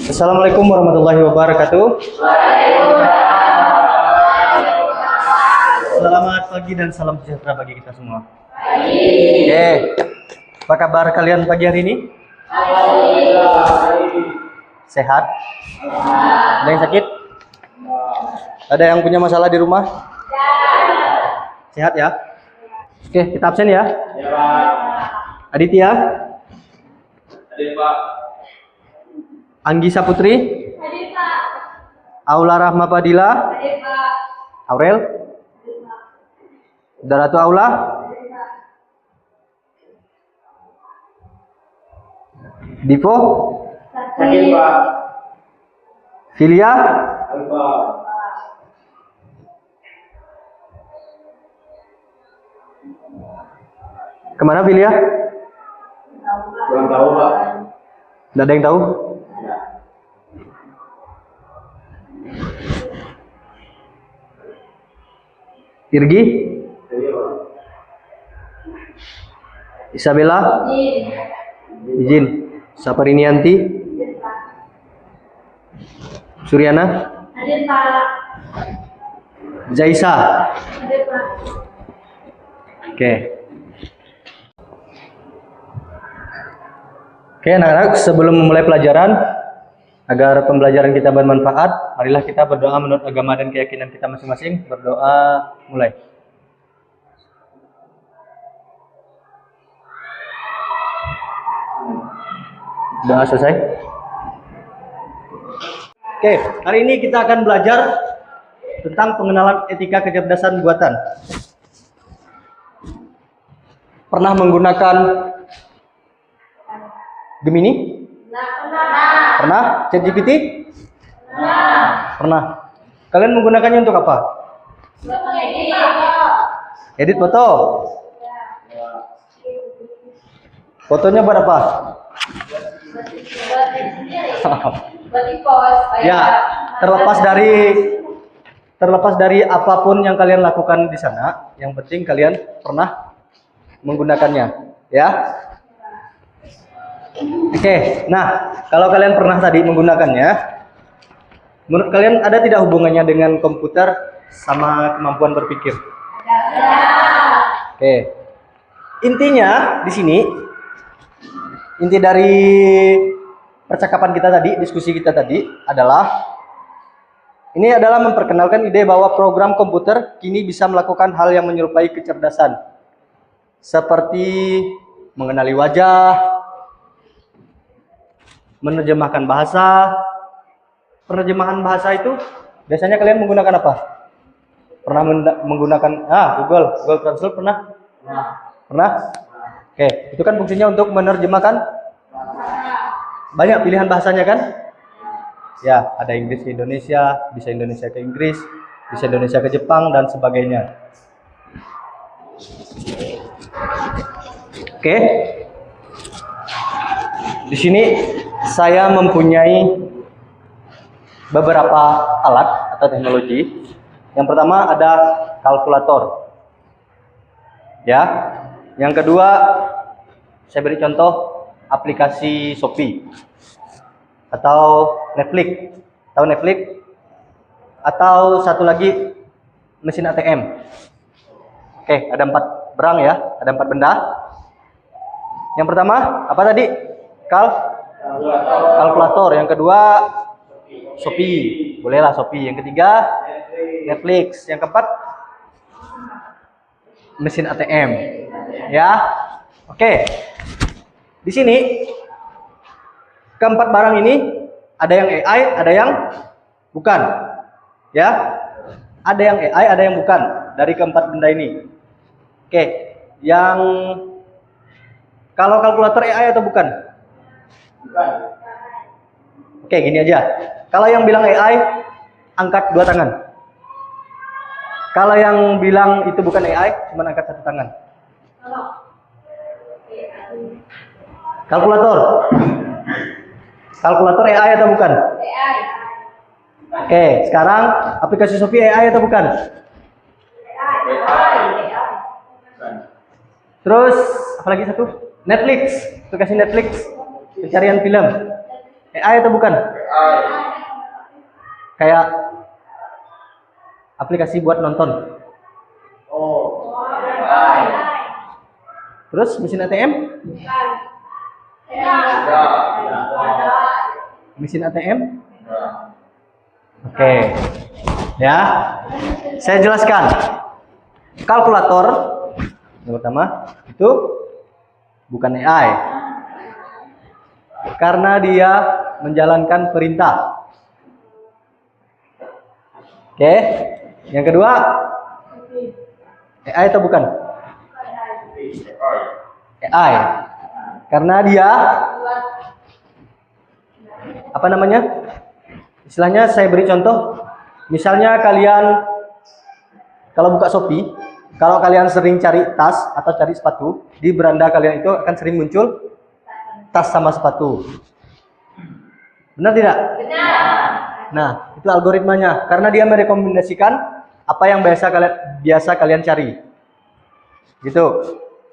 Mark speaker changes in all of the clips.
Speaker 1: Assalamualaikum warahmatullahi wabarakatuh. Selamat pagi dan salam sejahtera bagi kita semua. Oke, apa kabar kalian pagi hari ini? Sehat? Ada yang sakit? Ada yang punya masalah di rumah? Sehat ya? Oke, kita absen ya.
Speaker 2: Ya, Pak.
Speaker 1: Aditya?
Speaker 2: Hadir, Pak.
Speaker 1: Anggisa Putri?
Speaker 3: Hadir, Pak.
Speaker 1: Aula Rahma Padilla?
Speaker 3: Hadir, Pak.
Speaker 1: Aurel? Daratu Aula? Divo?
Speaker 2: Hadir, Pak.
Speaker 1: Filia?
Speaker 2: Hadir, Pak.
Speaker 1: Kemana Filia?
Speaker 2: Kurang tahu, Pak.
Speaker 1: Tidak ada yang tahu?
Speaker 2: Ya.
Speaker 1: Irgi?
Speaker 2: Hadir, Pak.
Speaker 1: Isabella? Izin. Saparinianti? Suryana?
Speaker 3: Hadir, Pak.
Speaker 1: Zaisa?
Speaker 3: Hadir, Pak.
Speaker 1: Oke. Oke anak-anak, sebelum memulai pelajaran, agar pembelajaran kita bermanfaat, marilah kita berdoa menurut agama dan keyakinan kita masing-masing. Berdoa, mulai. Doa selesai. Oke, hari ini kita akan belajar tentang pengenalan etika kecerdasan buatan. Pernah menggunakan Gemini? Pernah? ChatGPT? Pernah. Kalian menggunakannya untuk apa? Edit foto. Fotonya buat apa?
Speaker 3: Buat di post.
Speaker 1: Ya, terlepas dari apapun yang kalian lakukan di sana, yang penting kalian pernah menggunakannya, ya. Oke, nah kalau kalian pernah tadi menggunakannya, menurut kalian ada tidak hubungannya dengan komputer sama kemampuan berpikir? Oke, intinya di sini, inti dari percakapan kita tadi, diskusi kita tadi adalah, ini adalah memperkenalkan ide bahwa program komputer kini bisa melakukan hal yang menyerupai kecerdasan, seperti mengenali wajah, menerjemahkan bahasa. Penerjemahan bahasa itu biasanya kalian menggunakan apa? Pernah menggunakan Google Translate pernah? Pernah? Oke, itu kan fungsinya untuk menerjemahkan banyak pilihan bahasanya kan? Ya, ada Inggris ke Indonesia, bisa Indonesia ke Inggris, bisa Indonesia ke Jepang dan sebagainya. Oke. Di sini saya mempunyai beberapa alat atau teknologi. Yang pertama ada kalkulator. Ya. Yang kedua, saya beri contoh aplikasi Shopee atau Netflix. Tahu Netflix? Atau satu lagi mesin ATM. Oke, ada 4 berang ya, ada 4 benda. Yang pertama, apa tadi? Kalkulator. Yang kedua, Shopee. Bolehlah Shopee. Yang ketiga, Netflix. Yang keempat, mesin ATM. Ya. Oke. Di sini keempat barang ini ada yang AI, ada yang bukan. Ya. Ada yang AI, ada yang bukan dari keempat benda ini. Oke. Yang kalau kalkulator AI atau bukan?
Speaker 2: Bukan.
Speaker 1: Oke, gini aja. Kalau yang bilang AI, angkat 2 tangan. Kalau yang bilang itu bukan AI, cuma angkat 1 tangan. Kalkulator. Kalkulator AI atau bukan?
Speaker 3: AI.
Speaker 1: Oke, sekarang aplikasi Shopee AI atau bukan? Terus, apalagi satu? Netflix. Aplikasi Netflix. Pencarian film. AI atau bukan? Kayak aplikasi buat nonton.
Speaker 2: Oh.
Speaker 1: Terus mesin ATM? Mesin ATM? Oke. Ya. Saya jelaskan. Kalkulator yang pertama itu bukan AI. Karena dia menjalankan perintah. Oke. Yang kedua, AI atau bukan? AI. Karena dia apa namanya? Istilahnya saya beri contoh. Misalnya kalian kalau buka Shopee, kalau kalian sering cari tas atau cari sepatu, di beranda kalian itu akan sering muncul tas sama sepatu. Benar tidak?
Speaker 3: Benar.
Speaker 1: Nah, itu algoritmanya. Karena dia merekomendasikan apa yang biasa kalian cari. Gitu.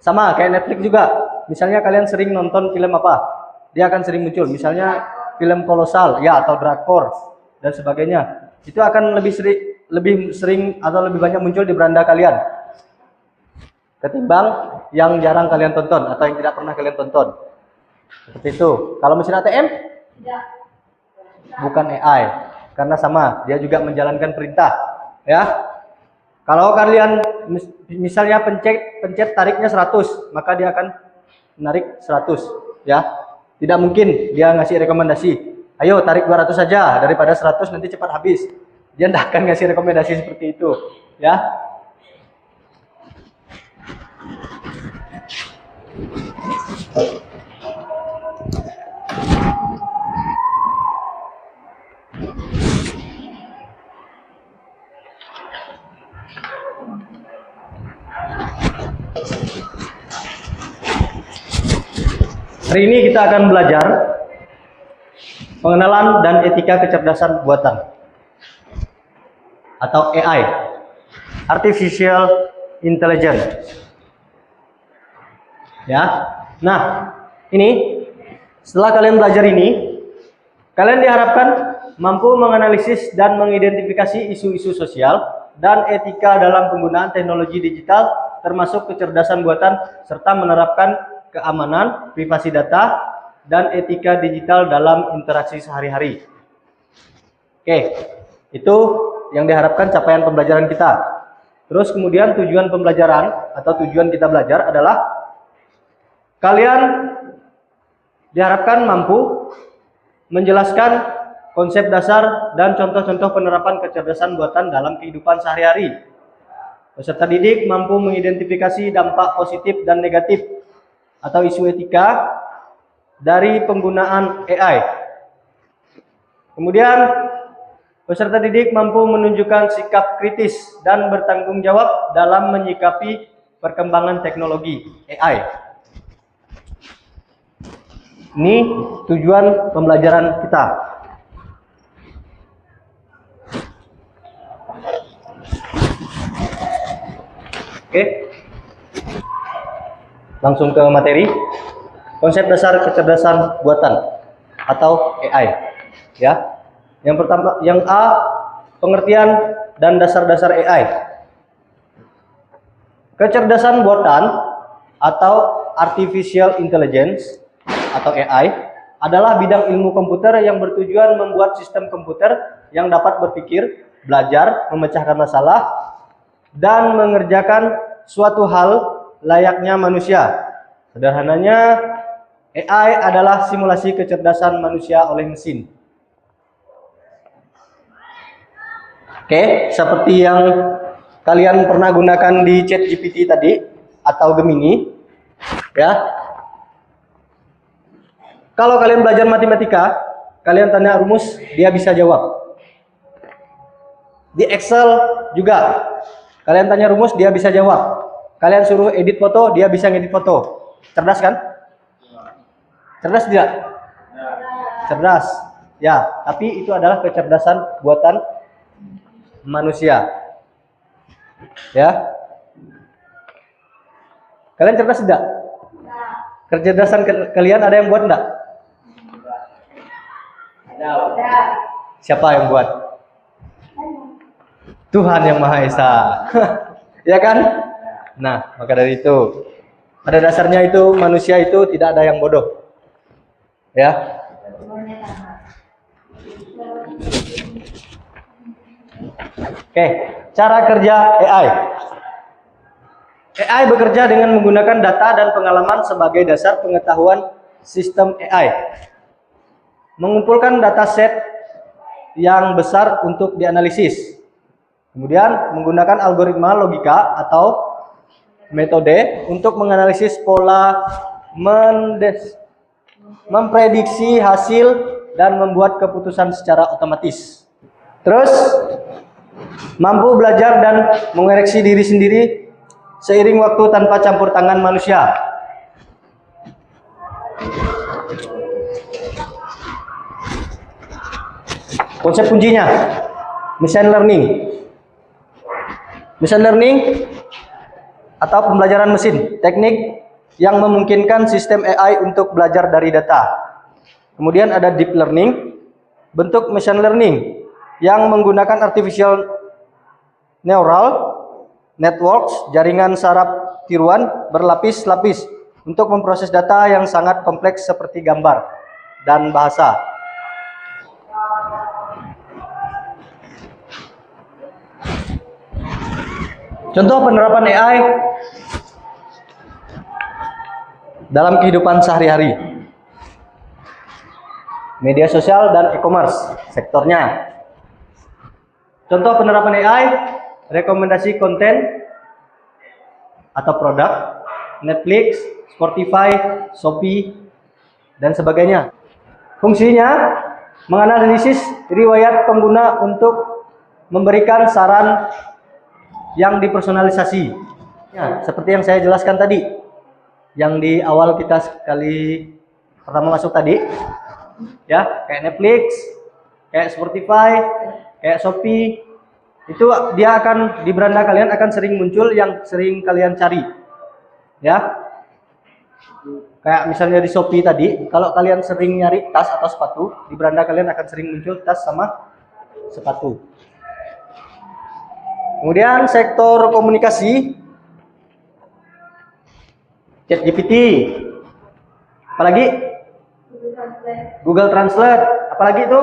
Speaker 1: Sama kayak Netflix juga. Misalnya kalian sering nonton film apa? Dia akan sering muncul. Misalnya film kolosal ya atau drakor dan sebagainya. Itu akan lebih sering atau lebih banyak muncul di beranda kalian ketimbang yang jarang kalian tonton atau yang tidak pernah kalian tonton. Seperti itu. Kalau mesin ATM bukan AI karena sama, dia juga menjalankan perintah, ya. Kalau kalian misalnya pencet tariknya 100, maka dia akan menarik 100, ya. Tidak mungkin dia ngasih rekomendasi, ayo tarik 200 saja daripada 100 nanti cepat habis. Dia tidak akan ngasih rekomendasi seperti itu, ya. Hari ini kita akan belajar pengenalan dan etika kecerdasan buatan atau AI, Artificial Intelligence. Ya. Nah, ini setelah kalian belajar ini, kalian diharapkan mampu menganalisis dan mengidentifikasi isu-isu sosial dan etika dalam penggunaan teknologi digital termasuk kecerdasan buatan serta menerapkan keamanan, privasi data, dan etika digital dalam interaksi sehari-hari. Oke, itu yang diharapkan capaian pembelajaran kita. Terus kemudian tujuan pembelajaran atau tujuan kita belajar adalah kalian diharapkan mampu menjelaskan konsep dasar dan contoh-contoh penerapan kecerdasan buatan dalam kehidupan sehari-hari. Peserta didik mampu mengidentifikasi dampak positif dan negatif atau isu etika dari penggunaan AI. Kemudian peserta didik mampu menunjukkan sikap kritis dan bertanggung jawab dalam menyikapi perkembangan teknologi AI. Ini tujuan pembelajaran kita. Oke. Langsung ke materi. Konsep dasar kecerdasan buatan atau AI. Ya. Yang pertama, yang A, pengertian dan dasar-dasar AI. Kecerdasan buatan atau artificial intelligence atau AI adalah bidang ilmu komputer yang bertujuan membuat sistem komputer yang dapat berpikir, belajar, memecahkan masalah, dan mengerjakan suatu hal layaknya manusia. Sederhananya, AI adalah simulasi kecerdasan manusia oleh mesin. Oke, seperti yang kalian pernah gunakan di ChatGPT tadi atau Gemini, ya. Kalau kalian belajar matematika, kalian tanya rumus, dia bisa jawab. Di Excel juga, kalian tanya rumus, dia bisa jawab. Kalian suruh edit foto, dia bisa ngedit foto. Cerdas kan? Cerdas tidak? Cerdas. Ya, tapi itu adalah kecerdasan buatan manusia. Ya. Kalian cerdas tidak? Kecerdasan kalian ada yang buat enggak?
Speaker 3: Ada.
Speaker 1: Siapa yang buat? Tuhan yang Maha Esa. Ya kan? Nah, maka dari itu, pada dasarnya itu manusia itu tidak ada yang bodoh. Ya. Oke, cara kerja AI. AI bekerja dengan menggunakan data dan pengalaman sebagai dasar pengetahuan sistem AI. Mengumpulkan dataset yang besar untuk dianalisis. Kemudian menggunakan algoritma logika atau metode untuk menganalisis pola, memprediksi hasil, dan membuat keputusan secara otomatis. Terus mampu belajar dan mengoreksi diri sendiri seiring waktu tanpa campur tangan manusia. Konsep kuncinya machine learning. Machine learning atau pembelajaran mesin, teknik yang memungkinkan sistem AI untuk belajar dari data. Kemudian ada deep learning, bentuk machine learning yang menggunakan artificial neural networks, jaringan saraf tiruan berlapis-lapis untuk memproses data yang sangat kompleks seperti gambar dan bahasa. Contoh penerapan AI dalam kehidupan sehari-hari. Media sosial dan e-commerce sektornya. Contoh penerapan AI, rekomendasi konten atau produk, Netflix, Spotify, Shopee, dan sebagainya. Fungsinya menganalisis riwayat pengguna untuk memberikan saran yang dipersonalisasi. Ya, seperti yang saya jelaskan tadi, yang di awal kita sekali pertama masuk tadi, ya, kayak Netflix, kayak Spotify, kayak Shopee, itu dia akan di beranda kalian akan sering muncul yang sering kalian cari, ya. Kayak misalnya di Shopee tadi, kalau kalian sering nyari tas atau sepatu, di beranda kalian akan sering muncul tas sama sepatu. Kemudian sektor komunikasi, ChatGPT, apalagi Google Translate, apalagi itu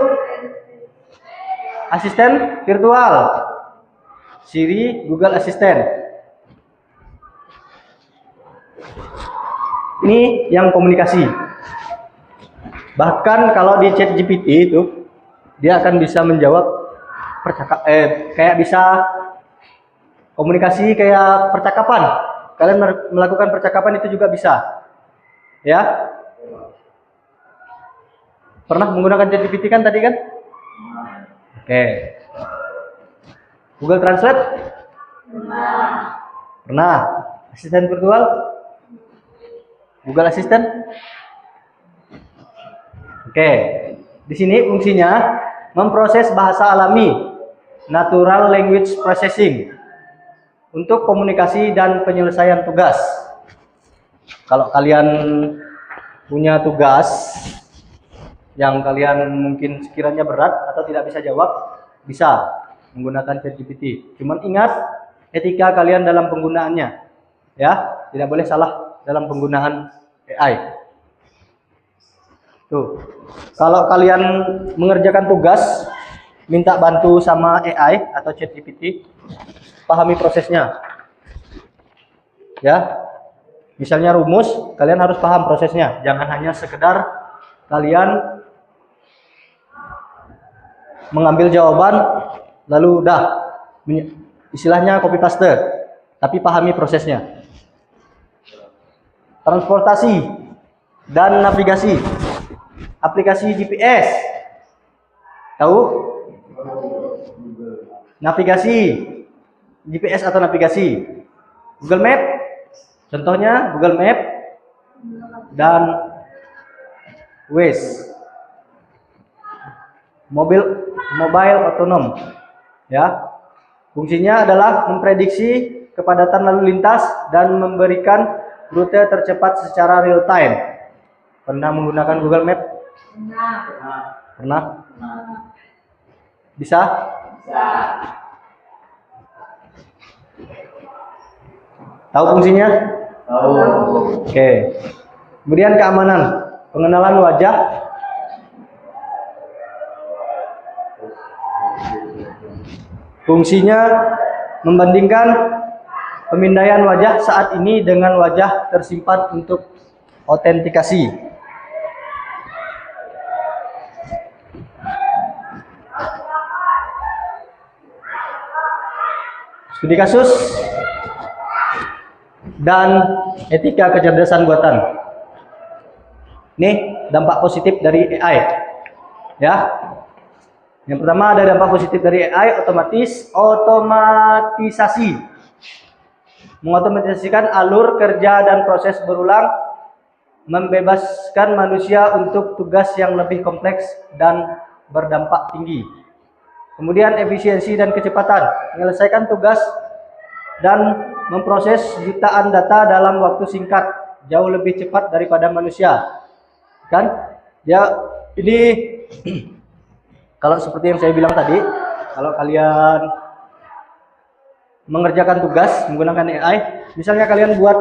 Speaker 1: asisten virtual, Siri, Google Assistant. Ini yang komunikasi. Bahkan kalau di ChatGPT itu dia akan bisa menjawab kayak bisa komunikasi kayak percakapan. Kalian melakukan percakapan itu juga bisa. Ya. Pernah menggunakan ChatGPT kan tadi kan? Oke. Google Translate? Pernah. Asisten virtual? Google Assistant? Oke. Di sini fungsinya memproses bahasa alami, natural language processing, untuk komunikasi dan penyelesaian tugas. Kalau kalian punya tugas yang kalian mungkin sekiranya berat atau tidak bisa jawab, bisa menggunakan ChatGPT. Cuman ingat etika kalian dalam penggunaannya, ya, tidak boleh salah dalam penggunaan AI. Tuh, kalau kalian mengerjakan tugas, minta bantu sama AI atau ChatGPT, pahami prosesnya. Ya. Misalnya rumus, kalian harus paham prosesnya. Jangan hanya sekedar kalian mengambil jawaban lalu udah istilahnya copy paste, tapi pahami prosesnya. Transportasi dan navigasi. Aplikasi GPS. Tahu? Navigasi. GPS atau navigasi. Google Map. Contohnya Google Map dan Waze. Mobile otonom. Ya. Fungsinya adalah memprediksi kepadatan lalu lintas dan memberikan rute tercepat secara real time. Pernah menggunakan Google Map?
Speaker 3: Pernah.
Speaker 2: Pernah.
Speaker 1: Pernah?
Speaker 2: Pernah.
Speaker 1: Bisa?
Speaker 2: Bisa.
Speaker 1: Tahu fungsinya?
Speaker 2: Tahu.
Speaker 1: Oke. Kemudian keamanan, pengenalan wajah. Fungsinya membandingkan pemindaian wajah saat ini dengan wajah tersimpan untuk autentikasi. Studi kasus dan etika kecerdasan buatan. Ini dampak positif dari AI. Ya. Yang pertama ada dampak positif dari AI, otomatisasi. Mengotomatisasikan alur kerja dan proses berulang, membebaskan manusia untuk tugas yang lebih kompleks dan berdampak tinggi. Kemudian efisiensi dan kecepatan, menyelesaikan tugas dan memproses jutaan data dalam waktu singkat, jauh lebih cepat daripada manusia. Kan? Ya, ini kalau seperti yang saya bilang tadi, kalau kalian mengerjakan tugas menggunakan AI, misalnya kalian buat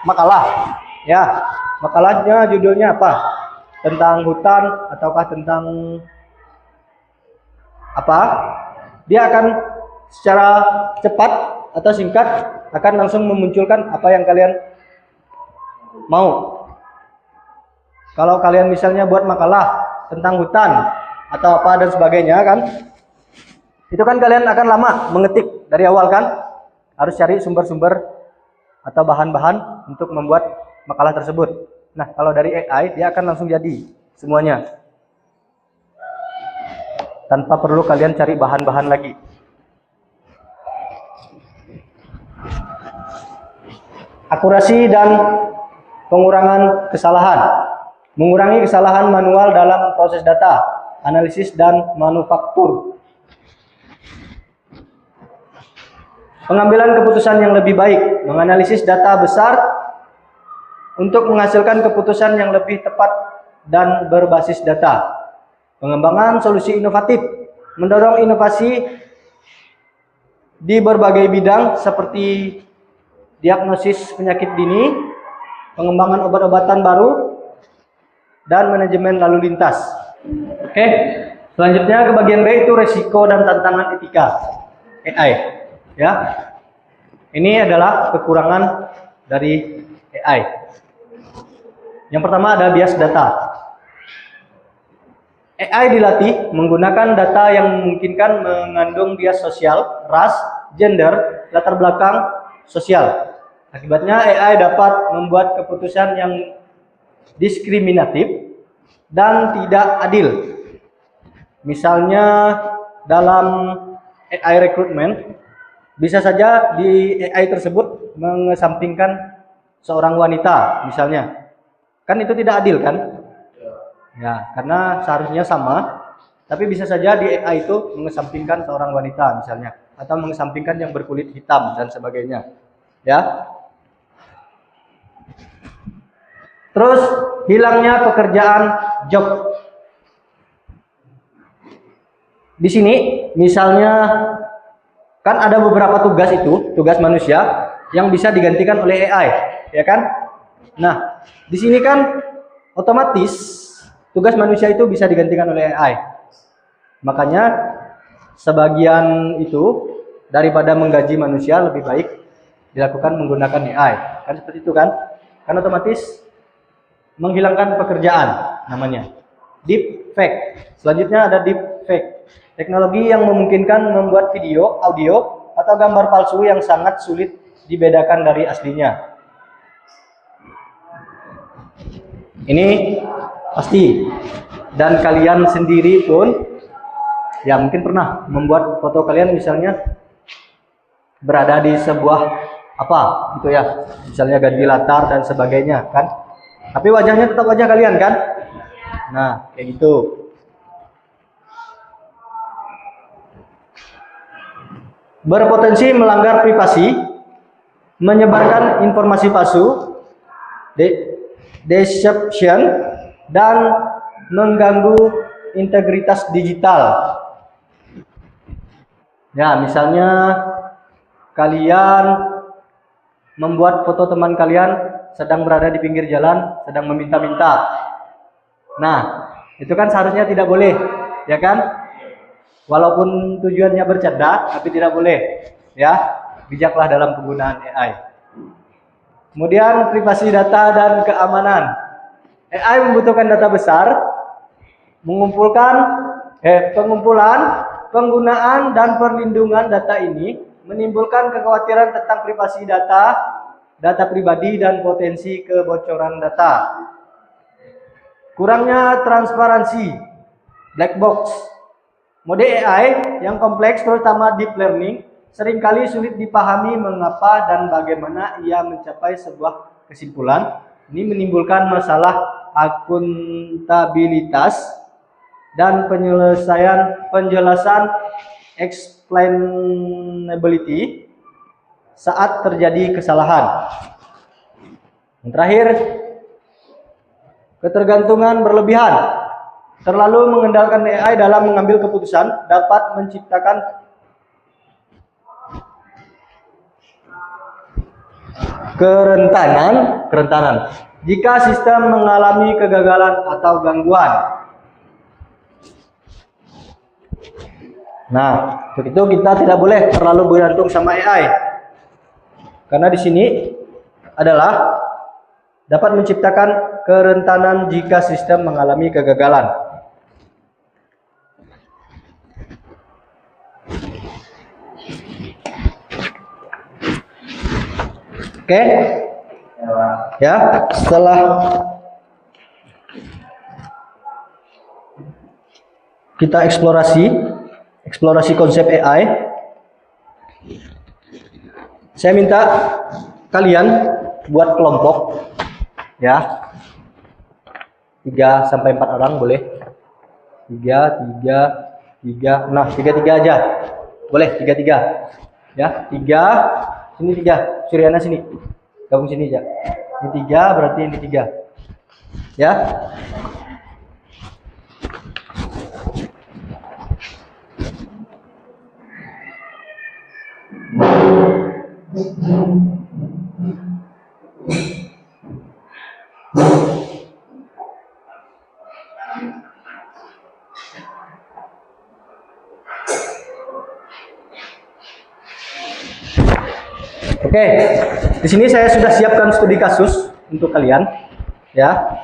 Speaker 1: makalah, ya, makalahnya judulnya apa? Tentang hutan ataukah tentang apa? Dia akan secara cepat atau singkat akan langsung memunculkan apa yang kalian mau. Kalau kalian misalnya buat makalah tentang hutan atau apa dan sebagainya kan, itu kan kalian akan lama mengetik dari awal kan, harus cari sumber-sumber atau bahan-bahan untuk membuat makalah tersebut. Nah, kalau dari AI dia akan langsung jadi semuanya tanpa perlu kalian cari bahan-bahan lagi. Akurasi dan pengurangan kesalahan. Mengurangi kesalahan manual dalam proses data, analisis dan manufaktur. Pengambilan keputusan yang lebih baik, menganalisis data besar untuk menghasilkan keputusan yang lebih tepat dan berbasis data. Pengembangan solusi inovatif, mendorong inovasi di berbagai bidang seperti diagnosis penyakit dini, pengembangan obat-obatan baru, dan manajemen lalu lintas. Oke, selanjutnya ke bagian B itu resiko dan tantangan etika AI. Ya, ini adalah kekurangan dari AI. Yang pertama ada bias data. AI dilatih menggunakan data yang memungkinkan mengandung bias sosial, ras, gender, latar belakang sosial. Akibatnya AI dapat membuat keputusan yang diskriminatif dan tidak adil. Misalnya dalam AI rekrutmen, bisa saja di AI tersebut mengesampingkan seorang wanita misalnya. Kan itu tidak adil kan? Ya, karena seharusnya sama, tapi bisa saja di AI itu mengesampingkan seorang wanita misalnya, atau mengesampingkan yang berkulit hitam dan sebagainya. Ya. Terus hilangnya pekerjaan job. Di sini misalnya kan ada beberapa tugas itu, tugas manusia yang bisa digantikan oleh AI, ya kan? Nah, di sini kan otomatis tugas manusia itu bisa digantikan oleh AI. Makanya sebagian itu daripada menggaji manusia lebih baik dilakukan menggunakan AI. Kan seperti itu kan? Kan otomatis menghilangkan pekerjaan namanya. Deepfake. Selanjutnya ada deepfake. Teknologi yang memungkinkan membuat video, audio, atau gambar palsu yang sangat sulit dibedakan dari aslinya. Ini pasti. Dan kalian sendiri pun ya mungkin pernah membuat foto kalian misalnya berada di sebuah apa gitu ya. Misalnya ganti latar dan sebagainya kan. Tapi wajahnya tetap wajah kalian kan? Nah, kayak gitu. Berpotensi melanggar privasi, menyebarkan informasi palsu, deception, dan mengganggu integritas digital. Ya, misalnya kalian membuat foto teman kalian sedang berada di pinggir jalan, sedang meminta-minta. Nah, itu kan seharusnya tidak boleh, ya kan? Walaupun tujuannya bercanda, tapi tidak boleh. Ya, bijaklah dalam penggunaan AI. Kemudian privasi data dan keamanan. AI membutuhkan data besar, pengumpulan, penggunaan dan perlindungan data ini menimbulkan kekhawatiran tentang privasi data, data pribadi dan potensi kebocoran data. Kurangnya transparansi, black box. Mode AI yang kompleks terutama deep learning seringkali sulit dipahami mengapa dan bagaimana ia mencapai sebuah kesimpulan. Ini menimbulkan masalah akuntabilitas dan penjelasan explainability saat terjadi kesalahan. Yang terakhir, ketergantungan berlebihan. Terlalu mengandalkan AI dalam mengambil keputusan dapat menciptakan kerentanan jika sistem mengalami kegagalan atau gangguan. Nah, untuk itu kita tidak boleh terlalu bergantung sama AI. Karena di sini adalah dapat menciptakan kerentanan jika sistem mengalami kegagalan. Oke, ya, setelah kita eksplorasi konsep AI, saya minta kalian buat kelompok, ya, 3 sampai 4 orang boleh, 3, nah 3 aja, boleh 3, ya, 3. Sini 3, Suryana sini, gabung sini aja. Ini 3, berarti ini 3, ya. Oke, di sini saya sudah siapkan studi kasus untuk kalian, ya.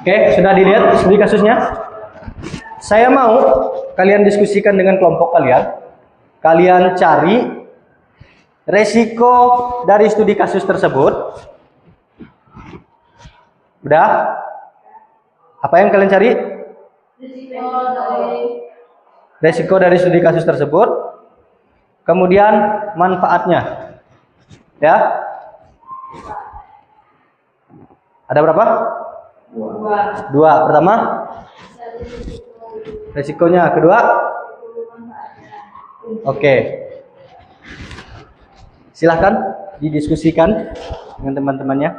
Speaker 1: Oke, sudah dilihat studi kasusnya? Saya mau kalian diskusikan dengan kelompok kalian. Kalian cari resiko dari studi kasus tersebut. Udah? Apa yang kalian cari? Resiko dari studi kasus tersebut. Kemudian manfaatnya. Ya? Ada berapa? 2. Pertama, resikonya. Kedua, oke. Silahkan didiskusikan dengan teman-temannya.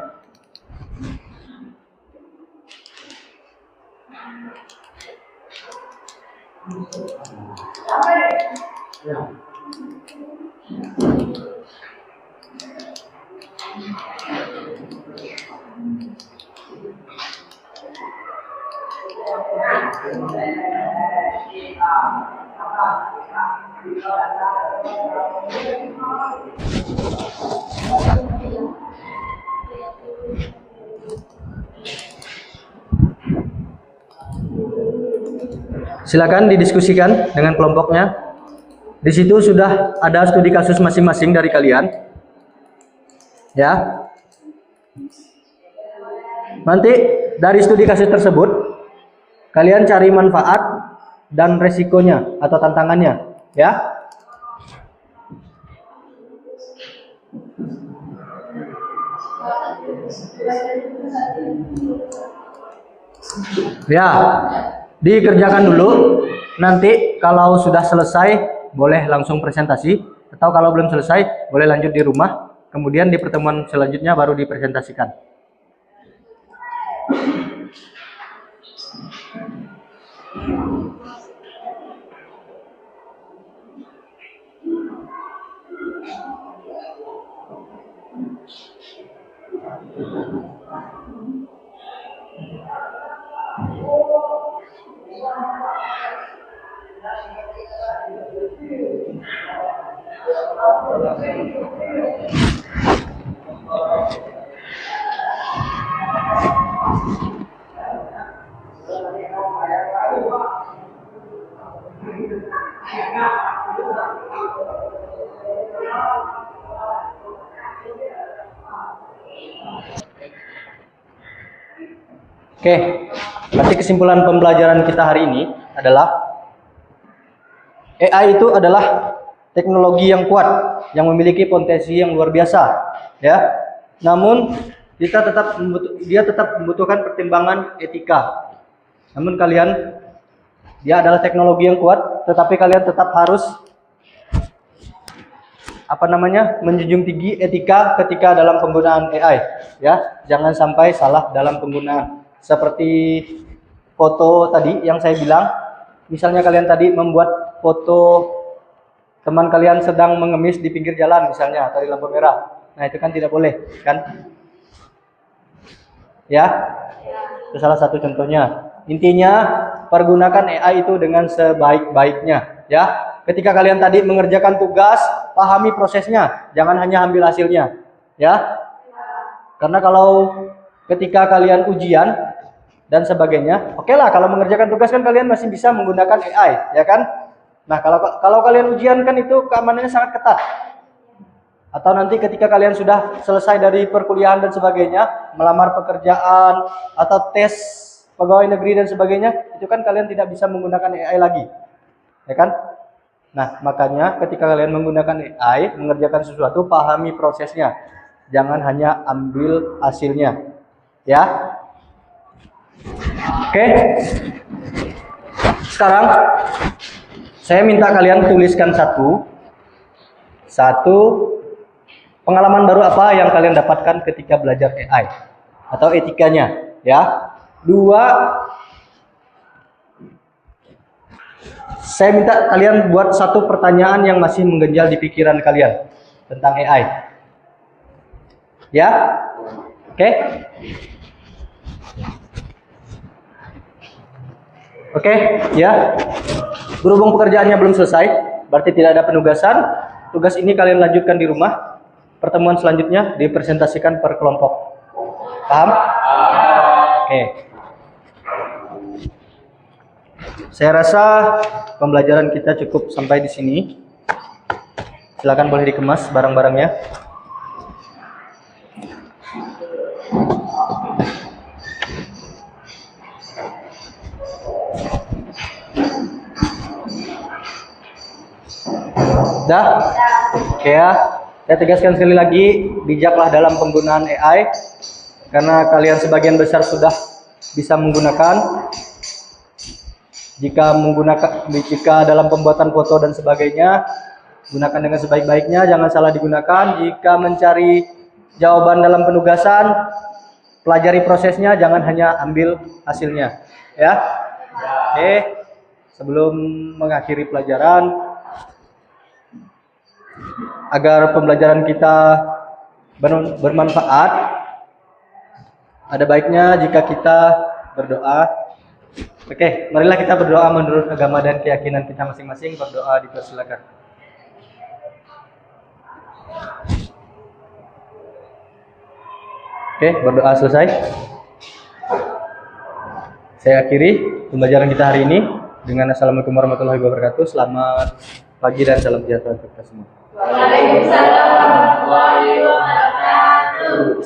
Speaker 1: Silakan didiskusikan dengan kelompoknya. Di situ sudah ada studi kasus masing-masing dari kalian. Ya. Nanti dari studi kasus tersebut kalian cari manfaat dan resikonya atau tantangannya, ya. Ya, dikerjakan dulu. Nanti kalau sudah selesai boleh langsung presentasi, atau kalau belum selesai boleh lanjut di rumah. Kemudian di pertemuan selanjutnya baru dipresentasikan. Oke, berarti kesimpulan pembelajaran kita hari ini adalah AI itu adalah teknologi yang kuat, yang memiliki potensi yang luar biasa, ya. Namun dia tetap membutuhkan pertimbangan etika. Namun dia adalah teknologi yang kuat, tetapi kalian tetap harus menjunjung tinggi etika ketika dalam penggunaan AI, ya. Jangan sampai salah dalam penggunaan. Seperti foto tadi yang saya bilang, misalnya kalian tadi membuat foto teman kalian sedang mengemis di pinggir jalan misalnya, atau di lampu merah. Nah, itu kan tidak boleh, kan? Ya, itu salah satu contohnya. Intinya, pergunakan AI itu dengan sebaik-baiknya, ya. Ketika kalian tadi mengerjakan tugas, pahami prosesnya, jangan hanya ambil hasilnya, ya. Karena kalau ketika kalian ujian dan sebagainya, oke lah, kalau mengerjakan tugas kan kalian masih bisa menggunakan AI, ya kan? Nah, kalau kalian ujian kan itu keamanannya sangat ketat. Atau nanti ketika kalian sudah selesai dari perkuliahan dan sebagainya, melamar pekerjaan atau tes pegawai negeri dan sebagainya, itu kan kalian tidak bisa menggunakan AI lagi, ya kan? Nah, makanya ketika kalian menggunakan AI mengerjakan sesuatu, pahami prosesnya, jangan hanya ambil hasilnya, ya. Oke. Sekarang saya minta kalian tuliskan satu pengalaman baru apa yang kalian dapatkan ketika belajar AI atau etikanya, ya. 2, saya minta kalian buat satu pertanyaan yang masih mengganjal di pikiran kalian tentang AI. Ya? Oke? Oke, ya. Berhubung pekerjaannya belum selesai, berarti tidak ada penugasan. Tugas ini kalian lanjutkan di rumah. Pertemuan selanjutnya dipresentasikan per kelompok. Paham? Oke. Saya rasa pembelajaran kita cukup sampai di sini. Silakan boleh dikemas barang-barangnya. Dah? Oke ya. Saya tegaskan sekali lagi, bijaklah dalam penggunaan AI. Karena kalian sebagian besar sudah bisa menggunakan. Jika dalam pembuatan foto dan sebagainya, gunakan dengan sebaik-baiknya, jangan salah digunakan. Jika mencari jawaban dalam penugasan, pelajari prosesnya, jangan hanya ambil hasilnya. Ya. Oke. Sebelum mengakhiri pelajaran, agar pembelajaran kita bermanfaat, ada baiknya jika kita berdoa. Oke, marilah kita berdoa menurut agama dan keyakinan kita masing-masing. Berdoa dipersilakan. Oke, berdoa selesai. Saya akhiri pembelajaran kita hari ini dengan Assalamualaikum warahmatullahi wabarakatuh. Selamat pagi dan salam sejahtera untuk kita semua.
Speaker 3: Waalaikumsalam warahmatullahi wabarakatuh.